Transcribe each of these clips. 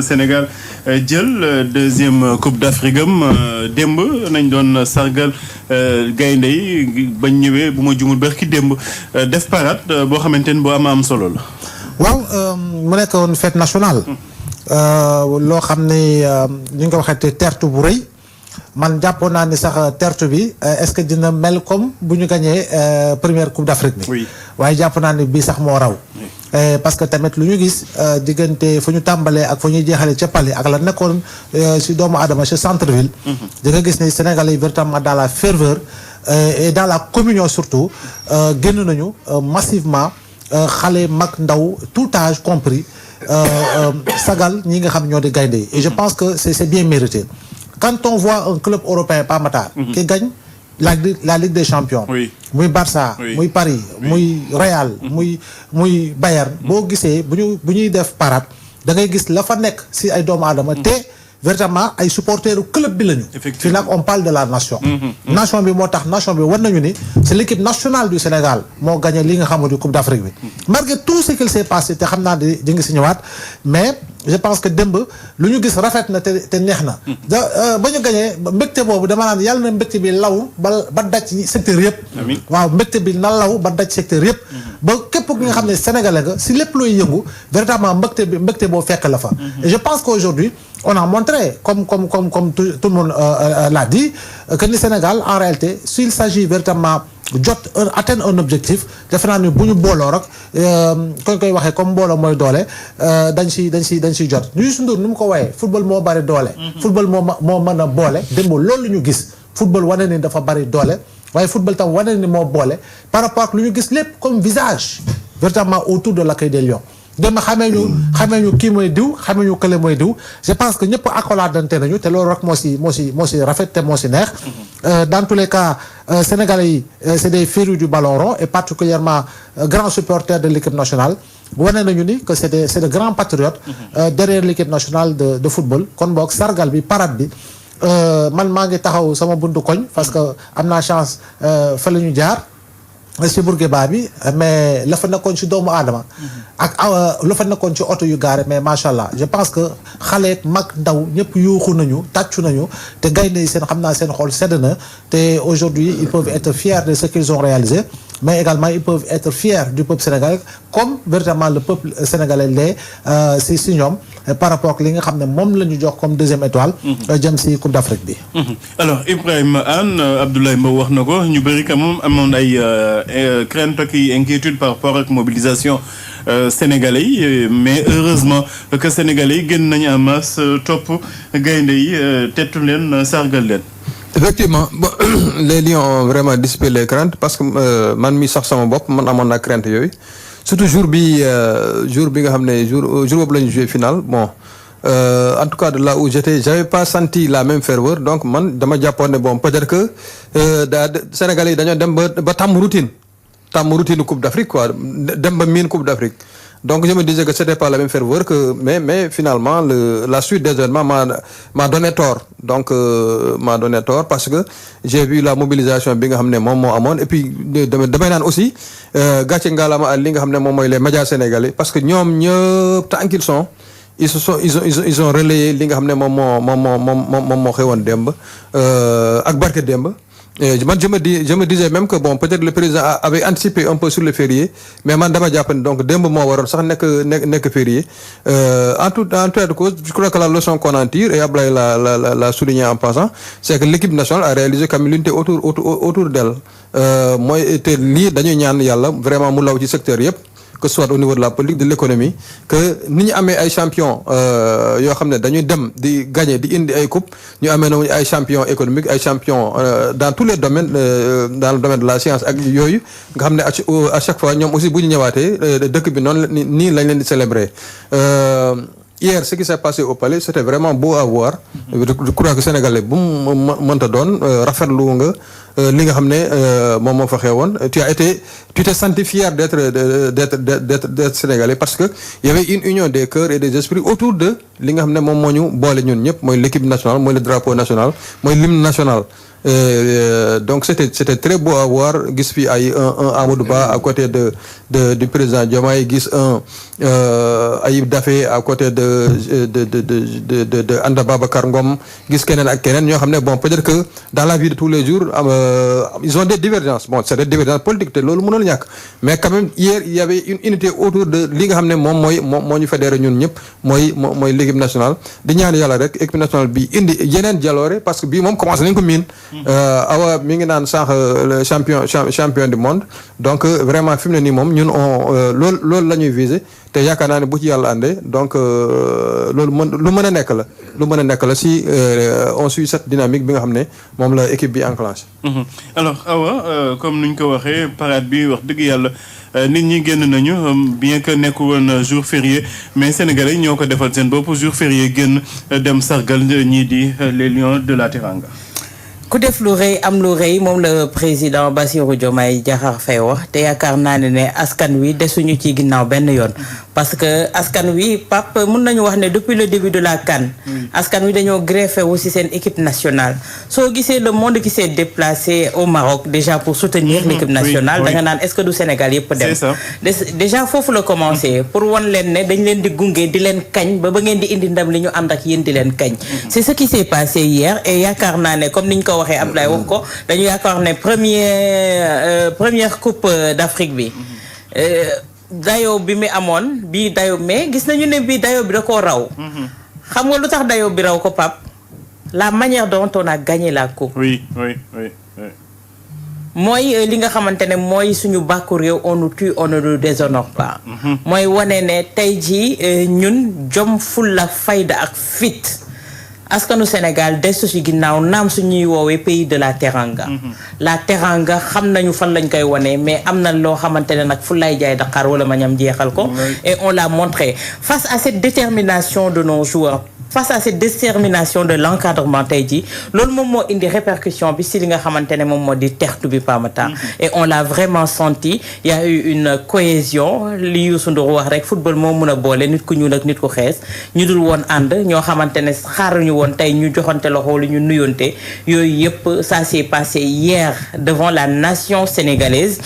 Sénégal jël deuxième coupe d'Afrique am démb nañ doon sargal gaynde yi bañ ñëwee bu ma jumul berki démb def parade boo xamante ni boo am solo la. waaw mu nekkoon fête nationale. loo xam ne ñu ngi ko waxee tertu bu rëy man jàppoon naa ni sax tertu bi est-ce que dina mel comme bu ñu gañee première coupe d'Afrique bi. oui waaye jàpp naa ni bii sax moo raw. parce que tamit lu ñu gis diggante fu ñu tàmbalee ak fu ñuy jeexalee ca Paris ak la nekkoon si doomu aadama ci centre-ville. di nga gis ni Sénégalais yi véritablement dans la ferveur et dans la communion surtout génn nañu massivement xale mag ndaw tout âge compris sagal ñi nga xam ñoo di gaynde yi et je pense que c'est bien mérité quand on voit un club européen pas Matar qui gagne la Ligue des Champions. oui muy Barça. oui muy Paris. oui muy Real. muy Bayern. boo gisee bu ñuy def parade da ngay gis la fa nekk si ay doomu aadama te véritablement ay supporteru club bi lañu. fii nag on parle de la nation. nation bi moo tax nation bi war nañu ni c'est l'équipe nationale du Sénégal moo gagné li nga xamul di Coupe d'Afrique bi. malgré tout ce qu'il s'est passé te xam naa di ngi si ñëwaat mais je pense que démb lu ñu gis rafet na te neex na. ba ñu gagné mbégte boobu dama naan yàlla na mbégte bi law ba daj secteur yëpp. waaw mbégte bi na law ba daj secteur yëpp. ba képp ki nga xam ne sénégalais nga si lépp looy yëngu véritablement mbégte boo fekk la fa. et je pense qu'aujourd'hui on a montré comme tout le monde l'a dit que le Sénégal en réalité s'il s'agit véritablement atteindre un objectif defe naa ni bu ñu booloo rek koy waxee comme mbooloo mooy doole dañ si jot Youssou Ndour ni mu ko waxee football moo bari doole. football moo mën a boole démb loolu ñu gis football wane ni dafa bari doole waaye football tam wane ni moo boole par rapport ak lu ñu gis lépp comme visage véritablement autour de l'accueil des Lions. dama xamee ñu kii mooy diw xamee ñu kële mooy diw je pense que ñëpp accoladante nañu te loolu rek moo si rafet te moo si neex. dans tous les cas Sénégalais yi c'est des férus du ballon rond et particulièrement grands supporters de l'équipe nationale wane nañu ni que c'est de grands patriotes. derrière l'équipe nationale de football kon boog sargal bi parade bi. man maa ngi taxaw sama buntu koñ parce que am naa chance fa la ñu jaar. ci Bourguiba bi mais la fa nekkoon ci doomu aadama ak la fa nekkoon ci oto yu gaare mais macha allah je pense que xale mag ndaw ñëpp yuuxu nañu tàccu nañu te gaynde yi xam naa seen xol sedd na te aujourd'hui ils peuvent être fiers de ce qu'ils ont réalisé mais également ils peuvent être fiers du peuple sénégalais comme véritablement le peuple sénégalais l'est si ñoom par rapport ak li nga xam ne moom la ñu jox comme deuxième étoile jëm si Coupe d'Afrique bi. alors Ibrahima Anne Abdoulaye Mbow wax na ko ñu bëri quand même amoon ay crainte ak inquiétude par rapport ak mobilisation sénégalais yi mais heureusement que sénégalais yi gën nañu en masse topp gaynde yi tettu leen sargal leen. effectivement bon les Lions ont vraiment dissipé les craintes parce que man mi sax sama bopp man amoon naa crainte yooyu surtout jour bi nga xam ne jour boobu la ñu joué final bon en tout cas de là où j'avais pas senti la même ferveur donc man dama jàppoon ne bon peut-être que Sénégalais yi dañoo dem ba tàmm routine Coupe d'Afrique quoi dem ba miin Coupe d'Afrique donc je me disais que c'était pas la même ferveur que mais finalement la suite des événements m'a donné tort donc m'a donné tort parce que j'ai vu la mobilisation bi nga xam ne moom moo amoon et puis damay naan aussi gàcce ngaalama li nga xam ne moom mooy les médias sénégalais parce que ñoom ñëpp tant qu'ils sont ils ont relayé li nga xam ne moom moo xewoon démb ak barke démb. Man je me disais même que bon peut-être le président avait anticipé un peu sur le férié mais man dama jàpp ne donc démb moo waroon sax nekk férié en tout cas de cause je crois que la leçon qu'on en tire et Ablaye l'a souligné en passant c'est que l'équipe nationale a réalisé comme l'unité autour d'elle mooy te lii dañuy ñaan yàlla vraiment mu law ci secteur yëpp que ce soit au niveau de la politique de l'économie que ni ñu amee ay champions yoo xam ne dañuy dem di gagner di indi ay coupe ñu amee noonu ay champions économiques ay champions dans tous les domaines dans le domaine de la science ak yooyu nga xam ne à chaque fois ñoom aussi bu ñu ñëwaatee dëkk bi noonu nii lañ leen di célébrer. Hier ce qui s'est passé au Palais c'était vraiment beau à voir. Je crois que Sénégalais bu mu mënta doon rafetlu nga li nga xam ne moom moo fa xewoon tu t'es senti fier d'être sénégalais parce que y avait une union des cœurs et des esprits autour de li nga xam ne moom moo ñu boole ñun ñëpp mooy l'équipe nationale mooy le drapeau national mooy l'hymne national. Donc c'était très beau à voir gis fi ay un Amadou Ba à côté du président Diomaye gis un Ayib Daffé à côté de Anta Babacar Ngom gis keneen ak keneen ñoo xam ne bon peut-être que dans la vie de tous les jours ils ont des divergences bon c'est des divergences politiques te loolu mënul ñàkk mais quand même hier il y avait une unité autour de li nga xam ne moom moo ñu fédéré ñun ñëpp mooy l'équipe nationale di ñaan yàlla rek équipe nationale bi indi yeneen jaloore parce que bii moom commencé nañ ko miin awa mi ngi naan sànq le champion du monde donc vraiment fi mu ne nii moom ñun on loolu la ñuy viser te yaakaar naa ne bu ci yàlla àndee donc loolu lu mën a nekk la si on suit cette dynamique bi nga xam ne moom la équipe bi enclenché. Alors awa comme nuñ ko waxee parade bi wax dëgg yàlla nit ñi génn nañu bien que nekku woon jour férié mais sénégalais ñoo ko defal seen bopp jour férié génn dem sargal ñii di les lions de la Teranga. ku def lu rëy am lu rëy moom la président Bassirou Diomaye Diakhar Faye wax te yaakaar naa ne askan wi desuñu ci ginnaaw benn yoon parce que askan wi Pape mun nañu wax ne depuis le début de la CAN askan wi dañoo greffé wu ci seen équipe nationale soo gisee le monde qui s'est déplacé au Maroc déjà pour soutenir l'équipe nationale da nga naan est-ce que du Sénégal yëpp dem déjà foofu la commencé pour wan leen ne dañ leen di gunge di leen kañ ba ngeen di indi ndam li ñu ànd ak yéen di leen kañ c'est ce qui s'est passé hier et yaakaar naa ne comme niñ ko waxee Abdoulaye wax ko dañu yaakaar ne première coupe d'Afrique bi dayo bi mi amoon bii dayo mais gis nañu ne bii dayo bi da koo raw xam nga lu tax dayo bi raw ko Pape la manière dont on a gagné la coupe oui mooy li nga xamante ne mooy suñu bàkku réew on nous tue on ne nous déshonore pas mooy wane ne tey jii ñun jom fulla fayda ak fit askanu Sénégal destu ci ginnaaw naam suñuy woowee pays de la Teranga la Teranga xam nañu fan lañ koy wone mais am na loo xamante ne nag fu lay jaay Dakar wala ma ñam jeexal ko et on l'a montré face à cette détermination de nos joueurs face à cette détermination de l'encadrement tey jii loolu moom moo indi répercussion bi si li nga xamante ne moom moo di tertu bi Pamata et on l'a vraiment senti il y a eu une cohésion li Youssou Ndour wax rek football moo mun a boole nit ku ñuul ak nit ku xees ñu dul woon ànd ñoo xamante ne xaaruñu woon tey ñu joxante loxo lu ñu nuyonte yooyu yëpp ça s'est passé hier devant la nation sénégalaise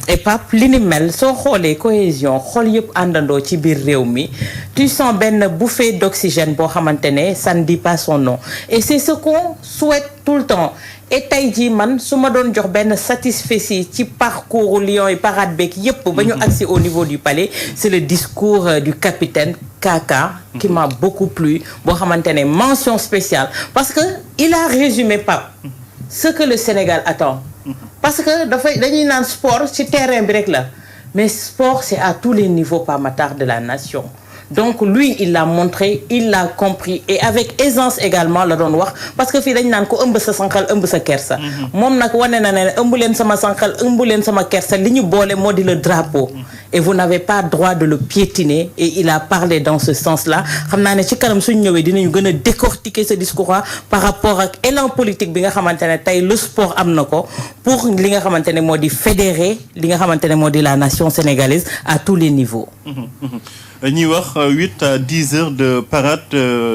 et Pape li ni mel soo xoolee cohésion xool yëpp àndandoo ci biir réew mi tu sens benn bouffée d'oxygène boo xamante ça ne dit pas son nom et c'est ce qu'on souhaite tout le temps et tey jii man su ma doon jox benn satisfecit ci parcours Lions yi parade beeg yépp ba ñu agsi au niveau du palais c'est le discours du capitaine Kaka qui m'a beaucoup plu boo xamante ne mention spéciale parce que il a résumé Pape ce que le Sénégal attend parce que dañuy naan sport ci terrain bi rek la mais sport c'est à tous les niveaux Pape Matar de la nation. Donc lui il l'a montré il l'a compris et avec aisance également la doon wax parce que fii dañ naan ko ëmb sa sànqal ëmb sa kersa moom nag wane na ne ëmb leen sama sànqal ëmb leen sama kersa li ñu boole moo di le drapeau et vous n'avez pas droit de le piétiner et il a parlé dans ce sens-là xam naa ne ci kanam suñ ñëwee dinañu gën a décortiquer ce discours par rapport ak élan politique bi nga xamante ne tey le sport am na ko pour li nga xamante ne moo di fédérer li nga xamante ne moo di la nation sénégalaise à tous les niveaux ñuy wax 8 à 10 heures de parade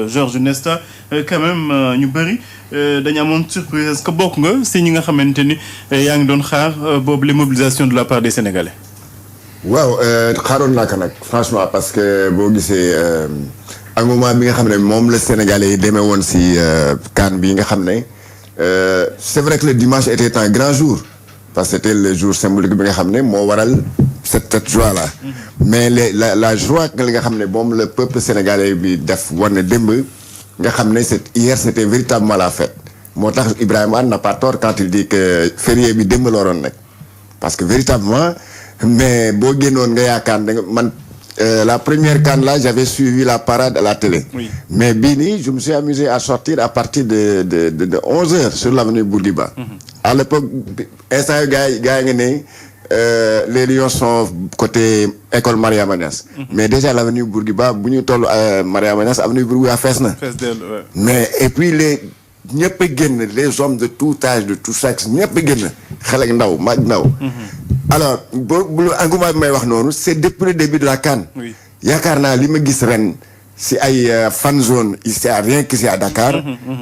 Georges Nesta quand même ñu bëri dañu amoon surprise est-ce que bokk nga si ñi nga xamante ni yaa ngi doon xaar boobu les mobilisations de la part des Sénégalais. waaw xaaroon naa ko nag franchement parce que boo gisee ak moment bi nga xam ne moom la Sénégalais yi demee woon si CAN bi nga xam ne c'est vrai que le dimanche était un grand jour parce que c'était le jour symbolique bi nga xam ne moo waral cette joie là mais la joie que li nga xam ne moom le peuple sénégalais bi def war na démb nga xam ne hier c'était véritablement la fête moo tax Ibrahima Anne n'a pas tort quand il dit que férié bi démb la waroon nekk parce que véritablement mais boo génnoon nga yaakaar da nga man la première CAN là j'avais suivi la parade à la télé mais bii nii je me suis amusé à sortir à partir de 11 heures sur l'avenue Bourguiba à l'époque instant gars yi nga ne les Lions sont côté école Mariama Niass mais déjà l'avenue Bourguiba bu ñu toll Mariama Niass avenue Bourguiba fees na mais et puis ñëpp a génn les hommes de tout âge de tout sexe ñëpp a génn xale ak ndaw mag ndaw. alors bu engouement bi may wax noonu c'est depuis le début de la CAN. yaakaar naa li ma gis ren si ay fan zone ici à rien qu'ici à Dakar.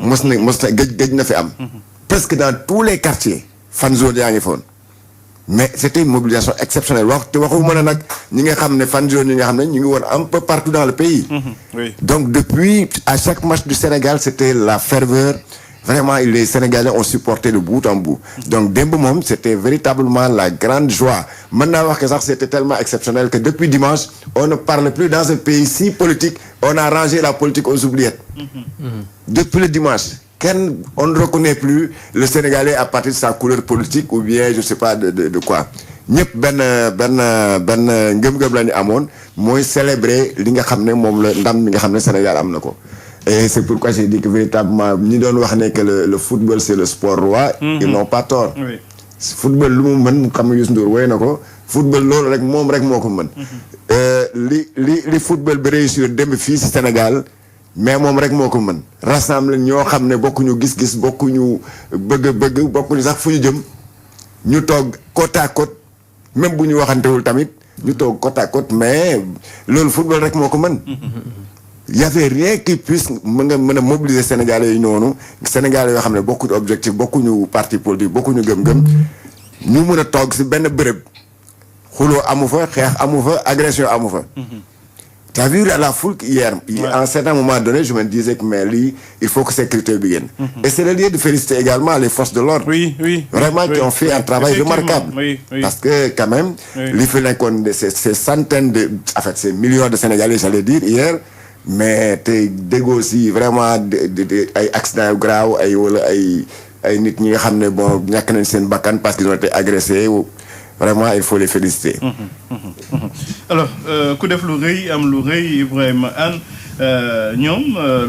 mos na gëj na fi am. presque dans tous les quartiers fan zone yaa ngi foon. mais c'était une mobilisation exceptionnelle waxuma ne nag ñi nga xam ne fan zone yi nga xam ne ñu ngi woon un peu partout dans le pays. Donc depuis à chaque match du Sénégal c'était la ferveur. Vraiment, les Sénégalais ont supporté de bout en bout. Donc, démb moom, c'était véritablement la grande joie. Maintenant, wax que ça, c'était tellement exceptionnel que depuis dimanche, on ne parle plus dans un pays si politique. On a rangé la politique aux oubliettes. Depuis le dimanche, on ne reconnaît plus le Sénégalais à partir de sa couleur politique ou bien, je sais pas, de quoi. ñëpp benn ngëm-ngëm la ñu amoon mooy célébrer li nga xam ne moom la ndam li nga xam ne Sénégal am na ko. Et c'est pourquoi j'ai dit que véritablement ñi doon wax ne que le football c'est le sport roi. Ils n'ont pas tort. Football lu mu mën xam nga Youssou Ndour woy na ko football loolu rek moom rek moo ko mën. li football bi réussir dem fii si Sénégal mais moom rek moo ko mën rassemble ñoo xam ne bokkuñu gis-gis bokkuñu bëgg-bëgg bokkuñu sax fu ñu jëm ñu toog côte à côte même bu ñu waxantewul tamit ñu toog côte à côte mais loolu football rek moo ko mën. y avait rien qui puisse mën a mobiliser Sénégalais yi noonu Sénégalais yoo xam ne bokkuñu objectif bokkuñu parti politique bokkuñu gëm-gëm ñu mën a toog si benn bërëb xuloo amu fa xeex amu fa agression amu fa. T'as vu la foule hier à un certain moment donné je me disais que mais lii il faut que sécurité bi génn. Et c'est le lieu de féliciter également les forces de l'ordre. Vraiment qui ont fait un travail remarquable. Parce que quand même. li fi nekkoon ces centaines de en fait ces millions de Sénégalais j'allais dire hier. mais te déggoo aussi vraiment ay accident yu graaw ay nit ñi nga xam ne bon ñàkk nañ seen bakkan parce qu'ils ont été agressés vraiment il faut les féliciter. Alors ku def lu rëy am lu rëy Ibrahima Anne ñoom.